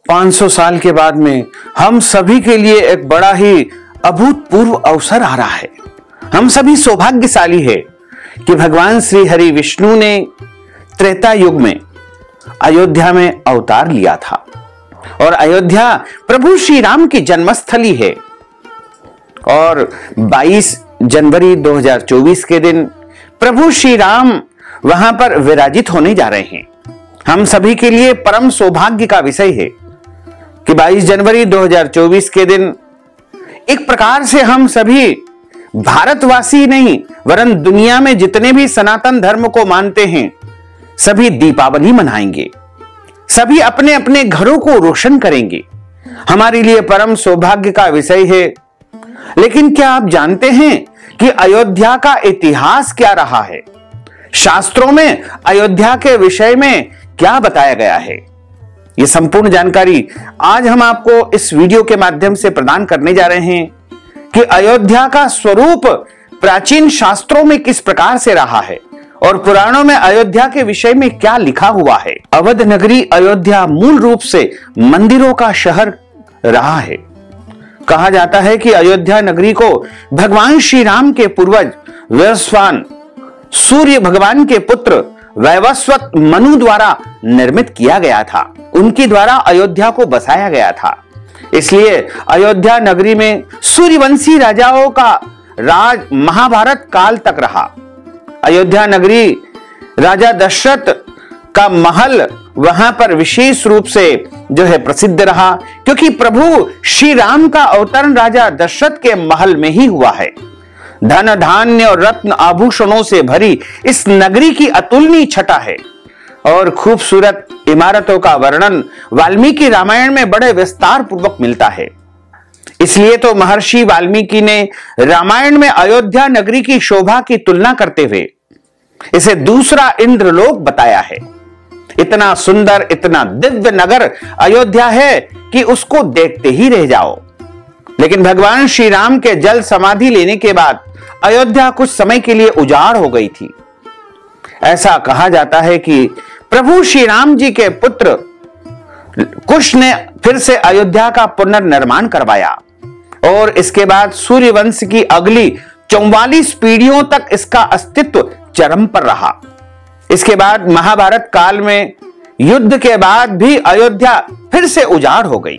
500 साल के बाद में हम सभी के लिए एक बड़ा ही अभूतपूर्व अवसर आ रहा है। हम सभी सौभाग्यशाली है कि भगवान श्री हरि विष्णु ने त्रेता युग में अयोध्या में अवतार लिया था और अयोध्या प्रभु श्री राम की जन्मस्थली है। और 22 जनवरी 2024 के दिन प्रभु श्री राम वहां पर विराजित होने जा रहे हैं। हम सभी के लिए परम सौभाग्य का विषय है कि 22 जनवरी 2024 के दिन एक प्रकार से हम सभी भारतवासी नहीं वरन दुनिया में जितने भी सनातन धर्म को मानते हैं सभी दीपावली मनाएंगे, सभी अपने अपने घरों को रोशन करेंगे। हमारे लिए परम सौभाग्य का विषय है। लेकिन क्या आप जानते हैं कि अयोध्या का इतिहास क्या रहा है? शास्त्रों में अयोध्या के विषय में क्या बताया गया है? यह संपूर्ण जानकारी आज हम आपको इस वीडियो के माध्यम से प्रदान करने जा रहे हैं कि अयोध्या का स्वरूप प्राचीन शास्त्रों में किस प्रकार से रहा है और पुराणों में अयोध्या के विषय में क्या लिखा हुआ है। अवध नगरी अयोध्या मूल रूप से मंदिरों का शहर रहा है। कहा जाता है कि अयोध्या नगरी को भगवान श्री राम के पूर्वज वैवस्वान सूर्य भगवान के पुत्र वैवस्वत मनु द्वारा निर्मित किया गया था। उनके द्वारा अयोध्या को बसाया गया था। इसलिए अयोध्या नगरी में सूर्यवंशी राजाओं का राज महाभारत काल तक रहा। अयोध्या नगरी राजा दशरथ का महल वहां पर विशेष रूप से जो है प्रसिद्ध रहा, क्योंकि प्रभु श्री राम का अवतरण राजा दशरथ के महल में ही हुआ है। धन धान्य और रत्न आभूषणों से भरी इस नगरी की अतुलनीय छटा है और खूबसूरत इमारतों का वर्णन वाल्मीकि रामायण में बड़े विस्तार पूर्वक मिलता है। इसलिए तो महर्षि वाल्मीकि ने रामायण में अयोध्या नगरी की शोभा की तुलना करते हुए इसे दूसरा इंद्रलोक बताया है। इतना सुंदर इतना दिव्य नगर अयोध्या है कि उसको देखते ही रह जाओ। लेकिन भगवान श्री राम के जल समाधि लेने के बाद अयोध्या कुछ समय के लिए उजाड़ हो गई थी। ऐसा कहा जाता है कि प्रभु श्री राम जी के पुत्र कुश ने फिर से अयोध्या का पुनर्निर्माण करवाया और इसके बाद सूर्यवंश की अगली 44 पीढ़ियों तक इसका अस्तित्व चरम पर रहा। इसके बाद महाभारत काल में युद्ध के बाद भी अयोध्या फिर से उजाड़ हो गई।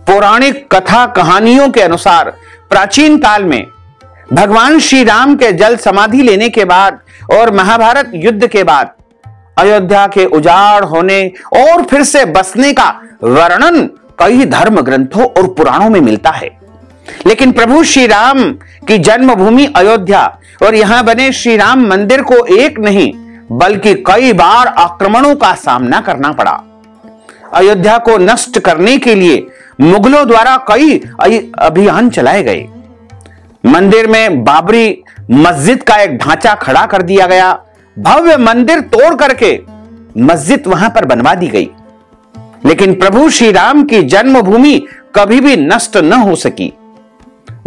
पौराणिक कथा कहानियों के अनुसार प्राचीन काल में भगवान श्री राम के जल समाधि लेने के बाद और महाभारत युद्ध के बाद अयोध्या के उजाड़ होने और फिर से बसने का वर्णन कई धर्म ग्रंथों और पुराणों में मिलता है। लेकिन प्रभु श्री राम की जन्मभूमि अयोध्या और यहां बने श्री राम मंदिर को एक नहीं बल्कि कई बार आक्रमणों का सामना करना पड़ा। अयोध्या को नष्ट करने के लिए मुगलों द्वारा कई अभियान चलाए गए। मंदिर में बाबरी मस्जिद का एक ढांचा खड़ा कर दिया गया। भव्य मंदिर तोड़ करके मस्जिद वहां पर बनवा दी गई। लेकिन प्रभु श्री राम की जन्मभूमि कभी भी नष्ट न हो सकी।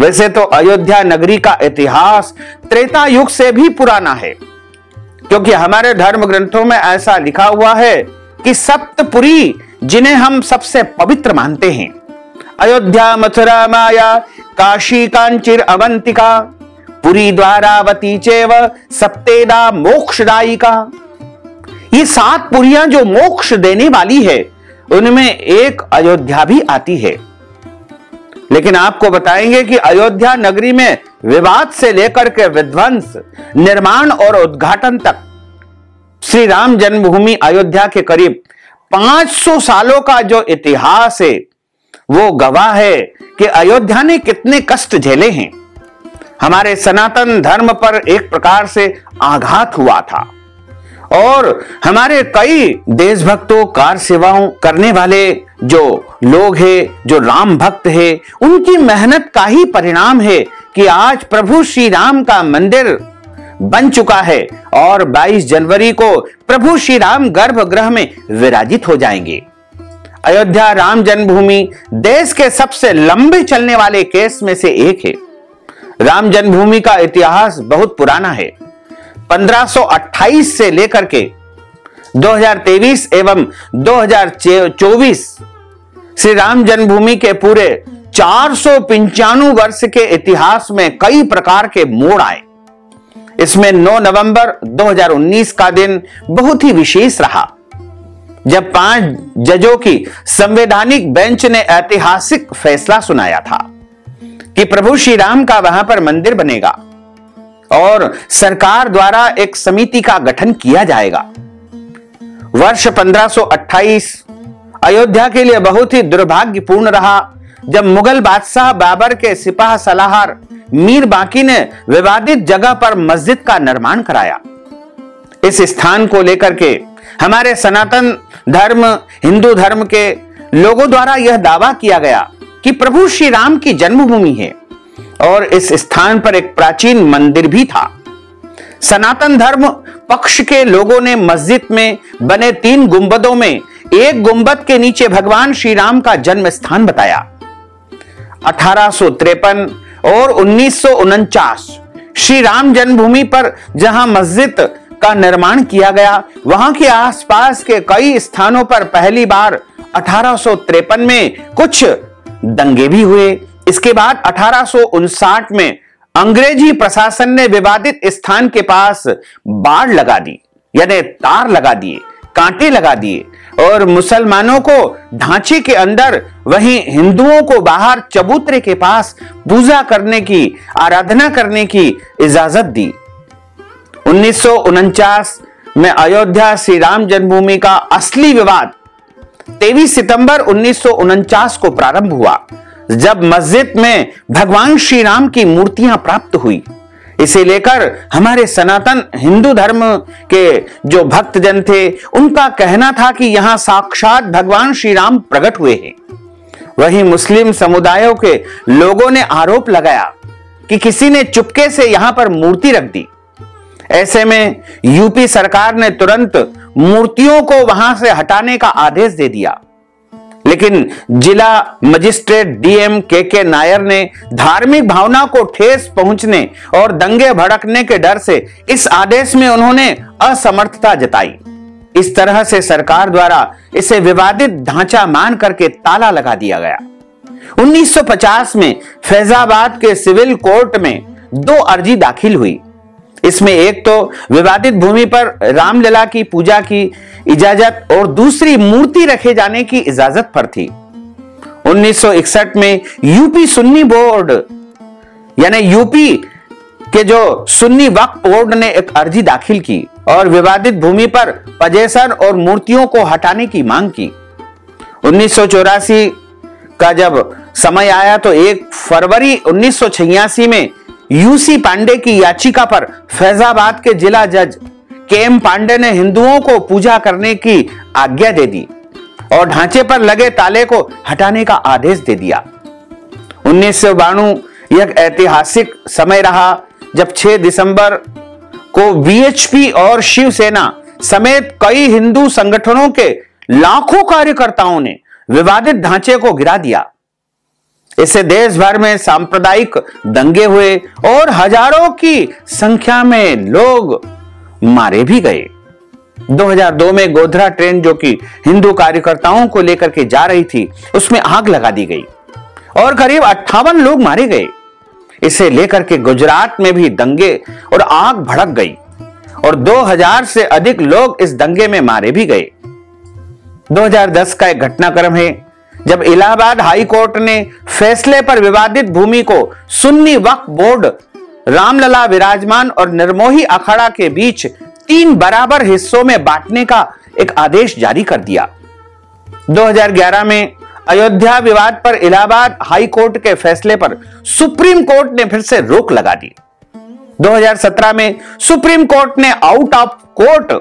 वैसे तो अयोध्या नगरी का इतिहास त्रेता युग से भी पुराना है, क्योंकि हमारे धर्म ग्रंथों में ऐसा लिखा हुआ है कि सप्तपुरी जिन्हें हम सबसे पवित्र मानते हैं, अयोध्या मथुरा माया काशी कांचिर अवंतिका पुरी द्वारावती चैव सप्तेदा मोक्षदायिका। ये 7 पुरियां जो मोक्ष देने वाली है उनमें एक अयोध्या भी आती है। लेकिन आपको बताएंगे कि अयोध्या नगरी में विवाद से लेकर के विध्वंस, निर्माण और उद्घाटन तक श्री राम जन्मभूमि अयोध्या के करीब 500 सालों का जो इतिहास है वो गवाह है कि अयोध्या ने कितने कष्ट झेले हैं। हमारे सनातन धर्म पर एक प्रकार से आघात हुआ था और हमारे कई देशभक्तों, कार सेवाओं करने वाले जो लोग हैं, जो राम भक्त हैं, उनकी मेहनत का ही परिणाम है कि आज प्रभु श्री राम का मंदिर बन चुका है और 22 जनवरी को प्रभु श्री राम गर्भगृह में विराजित हो जाएंगे। अयोध्या राम जन्मभूमि देश के सबसे लंबे चलने वाले केस में से एक है। राम जन्मभूमि का इतिहास बहुत पुराना है। 1528 से लेकर के 2023 एवं 2024 श्री राम जन्मभूमि के पूरे 495 वर्ष के इतिहास में कई प्रकार के मोड़ आए। इसमें 9 नवंबर 2019 का दिन बहुत ही विशेष रहा, जब 5 जजों की संवैधानिक बेंच ने ऐतिहासिक फैसला सुनाया था कि प्रभु श्री राम का वहां पर मंदिर बनेगा और सरकार द्वारा एक समिति का गठन किया जाएगा। वर्ष 1528 अयोध्या के लिए बहुत ही दुर्भाग्यपूर्ण रहा, जब मुगल बादशाह बाबर के सिपाह सलाहर मीर बाकी ने विवादित जगह पर मस्जिद का निर्माण कराया। इस स्थान को लेकर के हमारे सनातन धर्म, हिंदू धर्म के लोगों द्वारा यह दावा किया गया कि प्रभु श्री राम की जन्मभूमि है और इस स्थान पर एक प्राचीन मंदिर भी था। सनातन धर्म पक्ष के लोगों ने मस्जिद में बने 3 गुंबदों में एक गुंबद के नीचे भगवान श्री राम का जन्म स्थान बताया। 1853 और 1949 श्री राम जन्मभूमि पर जहां मस्जिद का निर्माण किया गया, वहां के आसपास के कई स्थानों पर पहली बार 1853 में कुछ दंगे भी हुए। इसके बाद 1859 में अंग्रेजी प्रशासन ने विवादित स्थान के पास बाड़ लगा दी, यानी तार लगा दिए, कांटे लगा दिए और मुसलमानों को ढांचे के अंदर, वहीं हिंदुओं को बाहर चबूतरे के पास पूजा करने की, आराधना करने की इजाजत दी। 1949 में अयोध्या श्री राम जन्मभूमि का असली विवाद 23 सितंबर 1949 को प्रारंभ हुआ, जब मस्जिद में भगवान श्री राम की मूर्तियां प्राप्त हुई। इसे लेकर हमारे सनातन हिंदू धर्म के जो भक्तजन थे, उनका कहना था कि यहां साक्षात भगवान श्री राम प्रकट हुए हैं। वहीं मुस्लिम समुदायों के लोगों ने आरोप लगाया कि किसी ने चुपके से यहां पर मूर्ति रख दी। ऐसे में यूपी सरकार ने तुरंत मूर्तियों को वहां से हटाने का आदेश दे दिया, लेकिन जिला मजिस्ट्रेट डीएम के नायर ने धार्मिक भावना को ठेस पहुंचने और दंगे भड़कने के डर से इस आदेश में उन्होंने असमर्थता जताई। इस तरह से सरकार द्वारा इसे विवादित ढांचा मान करके ताला लगा दिया गया। 1950 में फैजाबाद के सिविल कोर्ट में 2 अर्जी दाखिल हुई। इसमें एक तो विवादित भूमि पर रामलला की पूजा की इजाजत और दूसरी मूर्ति रखे जाने की इजाजत पर थी। 1961 में यूपी सुन्नी बोर्ड, यानी यूपी के जो सुन्नी वक्फ बोर्ड ने एक अर्जी दाखिल की और विवादित भूमि पर पजेशन और मूर्तियों को हटाने की मांग की। 1984 का जब समय आया तो 1 फरवरी 1986 में यूसी पांडे की याचिका पर फैजाबाद के जिला जज केएम पांडे ने हिंदुओं को पूजा करने की आज्ञा दे दी और ढांचे पर लगे ताले को हटाने का आदेश दे दिया। 1992 यह ऐतिहासिक समय रहा, जब 6 दिसंबर को वीएचपी और शिवसेना समेत कई हिंदू संगठनों के लाखों कार्यकर्ताओं ने विवादित ढांचे को गिरा दिया। इससे देश भर में सांप्रदायिक दंगे हुए और हजारों की संख्या में लोग मारे भी गए। 2002 में गोधरा ट्रेन, जो कि हिंदू कार्यकर्ताओं को लेकर के जा रही थी, उसमें आग लगा दी गई और करीब 58 लोग मारे गए। इसे लेकर के गुजरात में भी दंगे और आग भड़क गई और 2000 से अधिक लोग इस दंगे में मारे भी गए। 2010 का एक घटनाक्रम है, जब इलाहाबाद हाई कोर्ट ने फैसले पर विवादित भूमि को सुन्नी वक्फ बोर्ड, रामलला विराजमान और निर्मोही अखाड़ा के बीच 3 बराबर हिस्सों में बांटने का एक आदेश जारी कर दिया। 2011 में अयोध्या विवाद पर इलाहाबाद हाई कोर्ट के फैसले पर सुप्रीम कोर्ट ने फिर से रोक लगा दी। 2017 में सुप्रीम कोर्ट ने आउट ऑफ कोर्ट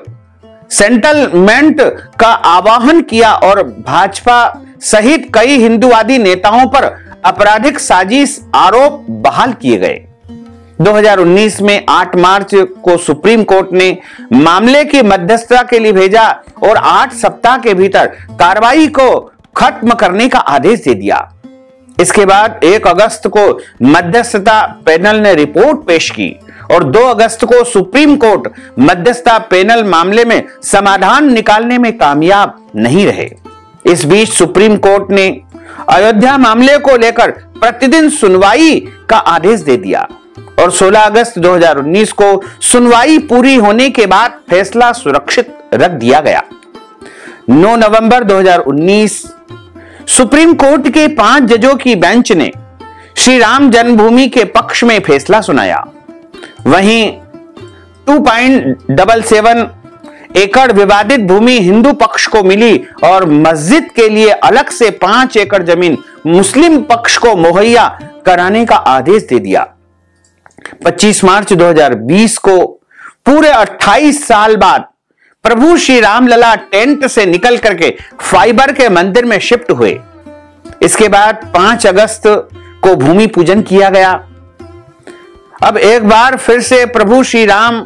सेटलमेंट का आह्वान किया और भाजपा सहित कई हिंदूवादी नेताओं पर आपराधिक साजिश आरोप बहाल किए गए। 2019 में 8 मार्च को सुप्रीम कोर्ट ने मामले की मध्यस्थता के लिए भेजा और 8 सप्ताह के भीतर कार्रवाई को खत्म करने का आदेश दे दिया। इसके बाद 1 अगस्त को मध्यस्थता पैनल ने रिपोर्ट पेश की और 2 अगस्त को सुप्रीम कोर्ट मध्यस्थता पैनल मामले में समाधान निकालने में कामयाब नहीं रहे। इस बीच सुप्रीम कोर्ट ने अयोध्या मामले को लेकर प्रतिदिन सुनवाई का आदेश दे दिया और 16 अगस्त 2019 को सुनवाई पूरी होने के बाद फैसला सुरक्षित रख दिया गया। 9 नवंबर 2019 सुप्रीम कोर्ट के 5 जजों की बेंच ने श्री राम जन्मभूमि के पक्ष में फैसला सुनाया। वहीं 2.77 एकड़ विवादित भूमि हिंदू पक्ष को मिली और मस्जिद के लिए अलग से 5 एकड़ जमीन मुस्लिम पक्ष को मुहैया कराने का आदेश दे दिया। 25 मार्च 2020 को पूरे 28 साल बाद प्रभु श्री रामलला टेंट से निकल करके फाइबर के मंदिर में शिफ्ट हुए। इसके बाद 5 अगस्त को भूमि पूजन किया गया। अब एक बार फिर से प्रभु श्री राम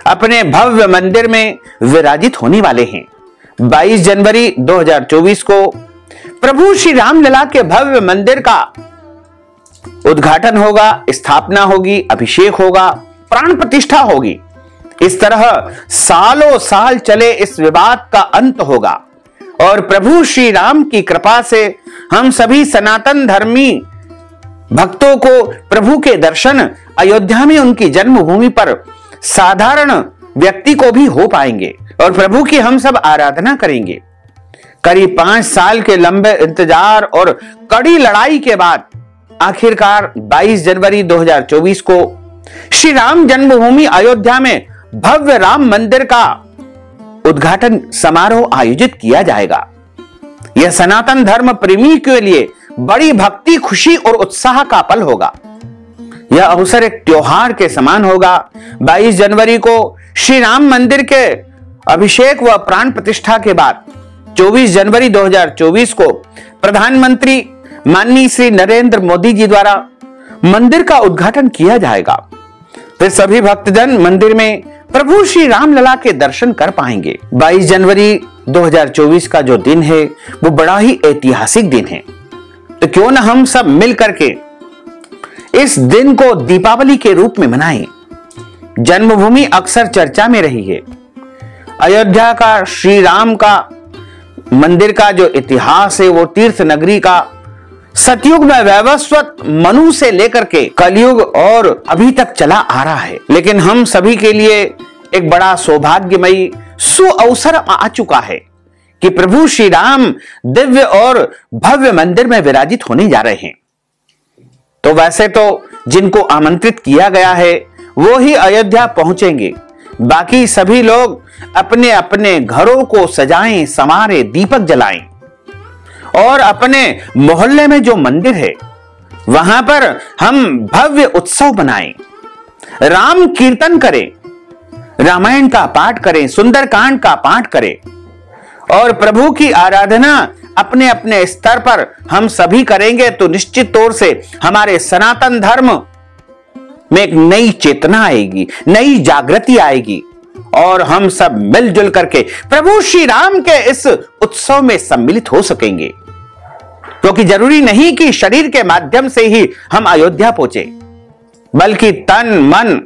अपने भव्य मंदिर में विराजित होने वाले हैं। 22 जनवरी 2024 को प्रभु श्री रामलला के भव्य मंदिर का उद्घाटन होगा, स्थापना होगी, अभिषेक होगा, प्राण प्रतिष्ठा होगी। इस तरह सालों साल चले इस विवाद का अंत होगा और प्रभु श्री राम की कृपा से हम सभी सनातन धर्मी भक्तों को प्रभु के दर्शन अयोध्या में उनकी जन्मभूमि पर साधारण व्यक्ति को भी हो पाएंगे और प्रभु की हम सब आराधना करेंगे। करीब 5 साल के लंबे इंतजार और कड़ी लड़ाई के बाद आखिरकार 22 जनवरी 2024 को श्री राम जन्मभूमि अयोध्या में भव्य राम मंदिर का उद्घाटन समारोह आयोजित किया जाएगा। यह सनातन धर्म प्रेमी के लिए बड़ी भक्ति, खुशी और उत्साह का पल होगा। यह अवसर एक त्योहार के समान होगा। 22 जनवरी को श्री राम मंदिर के अभिषेक व प्राण प्रतिष्ठा के बाद 24 जनवरी 2024 को प्रधानमंत्री माननीय श्री नरेंद्र मोदी जी द्वारा मंदिर का उद्घाटन किया जाएगा। फिर सभी भक्तजन मंदिर में प्रभु श्री रामलला के दर्शन कर पाएंगे। 22 जनवरी 2024 का जो दिन है वो बड़ा ही ऐतिहासिक दिन है। तो क्यों न हम सब मिल करके इस दिन को दीपावली के रूप में मनाएं। जन्मभूमि अक्सर चर्चा में रही है। अयोध्या का श्री राम का मंदिर का जो इतिहास है वो तीर्थ नगरी का सतयुग में वैवस्वत मनु से लेकर के कलयुग और अभी तक चला आ रहा है। लेकिन हम सभी के लिए एक बड़ा सौभाग्यमयी सुअवसर आ चुका है कि प्रभु श्री राम दिव्य और भव्य मंदिर में विराजित होने जा रहे हैं। तो वैसे तो जिनको आमंत्रित किया गया है वो ही अयोध्या पहुंचेंगे। बाकी सभी लोग अपने अपने घरों को सजाएं, संवारें, दीपक जलाएं और अपने मोहल्ले में जो मंदिर है वहां पर हम भव्य उत्सव मनाएं, राम कीर्तन करें, रामायण का पाठ करें, सुंदरकांड का पाठ करें और प्रभु की आराधना अपने अपने स्तर पर हम सभी करेंगे तो निश्चित तौर से हमारे सनातन धर्म में एक नई चेतना आएगी, नई जागृति आएगी और हम सब मिलजुल करके प्रभु श्री राम के इस उत्सव में सम्मिलित हो सकेंगे। क्योंकि जरूरी नहीं कि शरीर के माध्यम से ही हम अयोध्या पहुंचे, बल्कि तन मन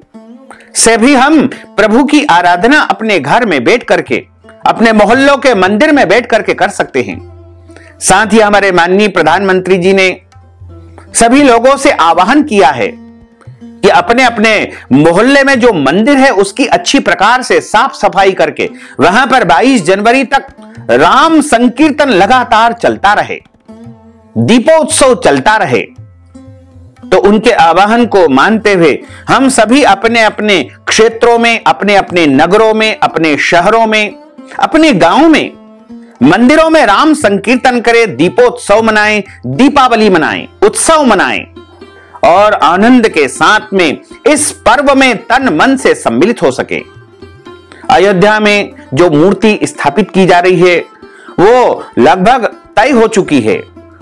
से भी हम प्रभु की आराधना अपने घर में बैठ करके, अपने मोहल्लों के मंदिर में बैठ करके कर सकते हैं। साथ ही हमारे माननीय प्रधानमंत्री जी ने सभी लोगों से आह्वान किया है कि अपने अपने मोहल्ले में जो मंदिर है उसकी अच्छी प्रकार से साफ सफाई करके वहां पर 22 जनवरी तक राम संकीर्तन लगातार चलता रहे, दीपोत्सव चलता रहे। तो उनके आह्वान को मानते हुए हम सभी अपने अपने क्षेत्रों में, अपने अपने नगरों में, अपने शहरों में, अपने गांवों में मंदिरों में राम संकीर्तन करें, दीपोत्सव मनाएं, दीपावली मनाएं, उत्सव मनाएं और आनंद के साथ में इस पर्व में तन मन से सम्मिलित हो सके। अयोध्या में जो मूर्ति स्थापित की जा रही है वो लगभग तय हो चुकी है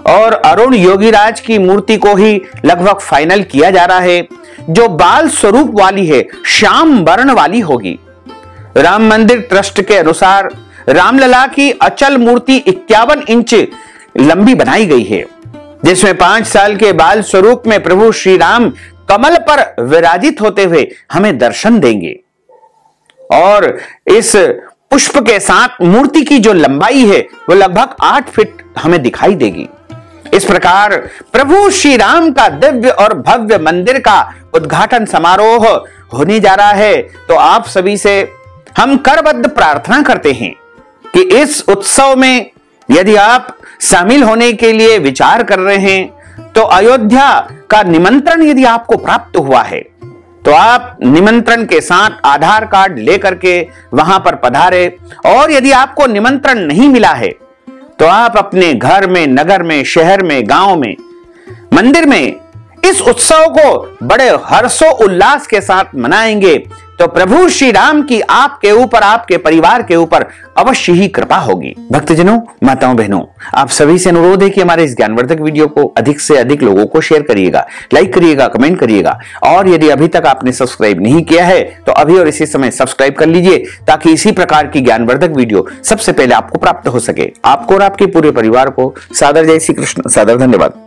और अरुण योगीराज की मूर्ति को ही लगभग फाइनल किया जा रहा है, जो बाल स्वरूप वाली है, श्याम वर्ण वाली होगी। राम मंदिर ट्रस्ट के अनुसार रामलला की अचल मूर्ति 51 इंच लंबी बनाई गई है, जिसमें 5 साल के बाल स्वरूप में प्रभु श्री राम कमल पर विराजित होते हुए हमें दर्शन देंगे। और इस पुष्प के साथ मूर्ति की जो लंबाई है वो लगभग 8 फीट हमें दिखाई देगी। इस प्रकार प्रभु श्री राम का दिव्य और भव्य मंदिर का उद्घाटन समारोह होने जा रहा है। तो आप सभी से हम करबद्ध प्रार्थना करते हैं कि इस उत्सव में यदि आप शामिल होने के लिए विचार कर रहे हैं तो अयोध्या का निमंत्रण यदि आपको प्राप्त हुआ है तो आप निमंत्रण के साथ आधार कार्ड लेकर के वहां पर पधारे। और यदि आपको निमंत्रण नहीं मिला है तो आप अपने घर में, नगर में, शहर में, गांव में, मंदिर में इस उत्सव को बड़े हर्षो उल्लास के साथ मनाएंगे तो प्रभु श्री राम की आपके ऊपर, आपके परिवार के ऊपर अवश्य ही कृपा होगी। भक्तजनों, माताओं, बहनों, आप सभी से अनुरोध है कि हमारे इस ज्ञानवर्धक वीडियो को अधिक से अधिक लोगों को शेयर करिएगा, लाइक करिएगा, कमेंट करिएगा। और यदि अभी तक आपने सब्सक्राइब नहीं किया है तो अभी और इसी समय सब्सक्राइब कर लीजिए ताकि इसी प्रकार की ज्ञानवर्धक वीडियो सबसे पहले आपको प्राप्त हो सके। आपको और आपके पूरे परिवार को सादर जय श्री कृष्ण, सादर धन्यवाद।